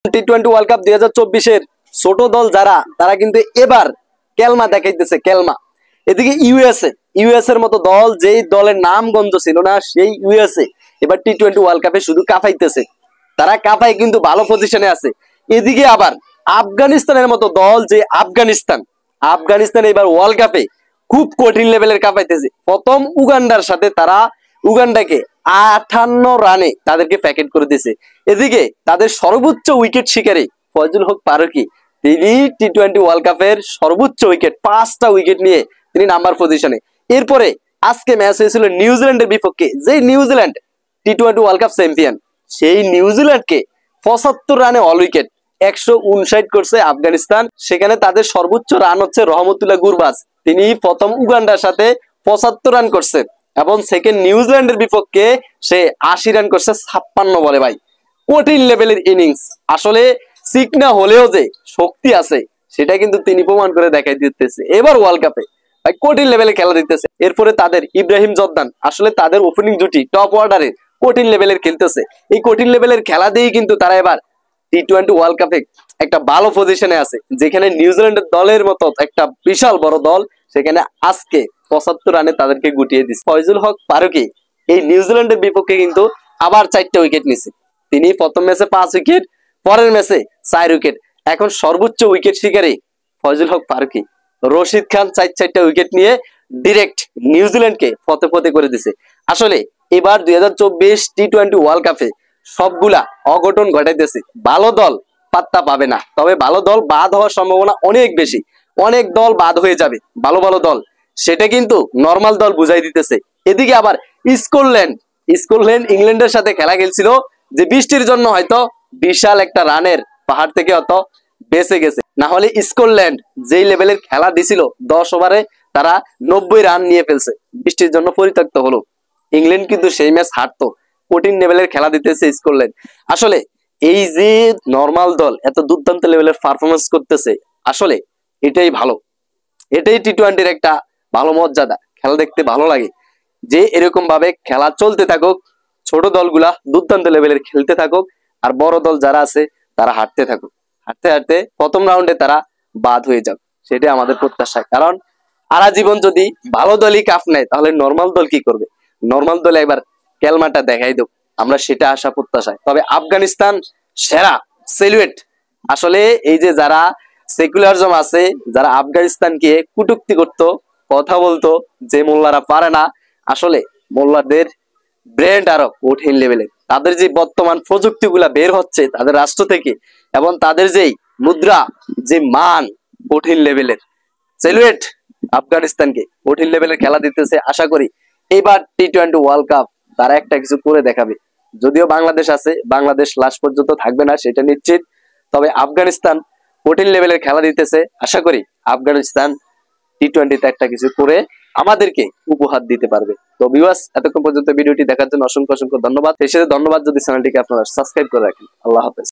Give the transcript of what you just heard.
টি-20 world cup 2024-এর ছোট দল যারা তারা কিন্তু এবার কেলমা দেখাইতেছে কেলমা। এদিকে ইউএস এর মতো দল যেই দলের নাম গন্ধ ছিল না সেই ইউএসএ এবার টি-20 ওয়ার্ল্ড কাপে শুধু কাঁপাইতেছে, তারা কাঁপাই কিন্তু ভালো পজিশনে আছে। এদিকে আবার আফগানিস্তানের মতো দল যে আফগানিস্তান এবার ওয়ার্ল্ড কাপে খুব কঠিন লেভেলের কাঁপাইতেছে। প্রথম উগান্ডার সাথে তারা উগান্ডাকে 58 রানে তাদেরকে প্যাকেট করে দিয়েছে। এদিকে তাদের সর্বোচ্চ উইকেট শিকারী ফয়জুল হক ফারুকী, তিনি টি-20 ওয়ার্ল্ড কাপের সর্বোচ্চ উইকেট 5টা উইকেট নিয়ে তিনি নাম্বার পজিশনে। এরপরে আজকে ম্যাচ হয়েছিল নিউজিল্যান্ডের বিপক্ষে, যে নিউজিল্যান্ড টি-20 ওয়ার্ল্ড কাপ চ্যাম্পিয়ন, সেই নিউজিল্যান্ডকে 75 রানে অল উইকেট 159 করছে আফগানিস্তান। সেখানে তাদের সর্বোচ্চ রান হচ্ছে রহমতুল্লাহ গুরবাজ, তিনি প্রথম উগান্ডার সাথে 75 রান করছে এবং সেকেন্ড নিউজিল্যান্ডের বিপক্ষে সে 80 রান করছে 56 বলে। ভাই কঠিন লেভেলের ইনিংস, আসলে সিকনা হলেও যে শক্তি আছে সেটা কিন্তু তিনি প্রমাণ করে দেখাই দিতেছে এবার ওয়ার্ল্ড কাপে। ভাই কঠিন লেভেলে খেলা দিতেছে। এরপরে তাদের ইব্রাহিম জর্দান, আসলে তাদের ওপেনিং জুটি টপ অর্ডারে কঠিন লেভেলের খেলতেছে। এই কঠিন লেভেলের খেলা দিয়েই কিন্তু তারা এবার টি-20 ওয়ার্ল্ড কাপে একটা ভালো পজিশনে আছে, যেখানে নিউজিল্যান্ডের দলের মতো একটা বিশাল বড় দল সেখানে আজকে 75 রানে তাদেরকে গুটিয়ে দিচ্ছে। ফয়জুল হক ফারুকী এই নিউজিল্যান্ডের বিপক্ষে কিন্তু আবার 4টা উইকেট নিছে। তিনি প্রথম ম্যাচে 5 উইকেট, পরের ম্যাচে 4 উইকেট। এখন সর্বোচ্চ উইকেট শিকারী ফয়জুল হক ফারুকী। রশিদ খান 4টা উইকেট নিয়ে ডিরেক্ট নিউজিল্যান্ডকে ফতে ফতে করে দিছে। আসলে এবার 2024 টি-20 ওয়ার্ল্ড কাপে সবগুলা অঘটন ঘটাইতেছে। ভালো দল পাত্তা পাবে না, তবে ভালো দল বাদ হওয়ার সম্ভাবনা অনেক বেশি। অনেক দল বাদ হয়ে যাবে, ভালো ভালো দল, সেটা কিন্তু নর্মাল দল বুঝাই দিতেছে। এদিকে আবার স্কটল্যান্ড ইংল্যান্ডের সাথে খেলা খেলছিল, যে বৃষ্টির জন্য হয়তো বিশাল একটা রানের পাহাড় থেকে হয়তো বেঁচে গেছে, না হলে স্কটল্যান্ড যেই লেভেলের খেলা দিছিল 10 ওভারে তারা 90 রান নিয়ে ফেলছে, বৃষ্টির জন্য পরিত্যক্ত হলো। ইংল্যান্ড কিন্তু সেই ম্যাচ হারতো। কঠিন লেভেলের খেলা দিতেছে স্কটল্যান্ড। আসলে এই যে নর্মাল দল এত দুর্দান্ত লেভেলের পারফরমেন্স করতেছে, আসলে এটাই ভালো, এটাই টি-20-র একটা ভালো মর্যাদা। খেলা দেখতে ভালো লাগে যে এরকম ভাবে খেলা চলতে থাকুক, ছোট দলগুলা দুর্দান্ত লেভেলের খেলতে থাকুক, আর বড় দল যারা আছে তারা হারতে থাকুক। হারতে হারতে প্রথম রাউন্ডে তারা বাদ হয়ে যাক, সেটাই আমাদের প্রত্যাশা। কারণ সারা জীবন যদি ভালো দলই কাপ নেয় তাহলে নর্মাল দল কি করবে? নর্মাল দলে একবার কেলমাটা দেখাই দেব, আমরা সেটা আশা প্রত্যাশায়। তবে আফগানিস্তান সেরা, সেলুয়েট। আসলে এই যে যারা সেকুলারিজম আছে, যারা আফগানিস্তানকে কটূক্তি করতো, কথা বলতো যে মোল্লারা পারে না, আসলে মোল্লাদের ব্র্যান্ড আরো কঠিন লেভেলে। তাদের যে বর্তমান প্রযুক্তিগুলা বের হচ্ছে তাদের রাষ্ট্র থেকে, এবং তাদের যেই মুদ্রা, যে মান, কঠিন লেভেলের। সেলুয়েট আফগানিস্তানকে, কঠিন লেভেলের খেলা দিতেছে। আশা করি এবার টি-20 ওয়ার্ল্ড কাপ তারা একটা কিছু করে দেখাবে। যদিও বাংলাদেশ আছে, বাংলাদেশ লাস্ট পর্যন্ত থাকবে না সেটা নিশ্চিত, তবে আফগানিস্তান কঠিন লেভেলের খেলা দিতেছে। আশা করি আফগানিস্তান টি-20-তে একটা কিছু করে আমাদেরকে উপহার দিতে পারবে। তো ভিউয়ার্স, এতক্ষণ পর্যন্ত ভিডিওটি দেখার জন্য অসংখ্য অসংখ্য ধন্যবাদ। সেই সাথে ধন্যবাদ যদি চ্যানেলটিকে আপনারা সাবস্ক্রাইব করে রাখেন। আল্লাহ হাফেজ।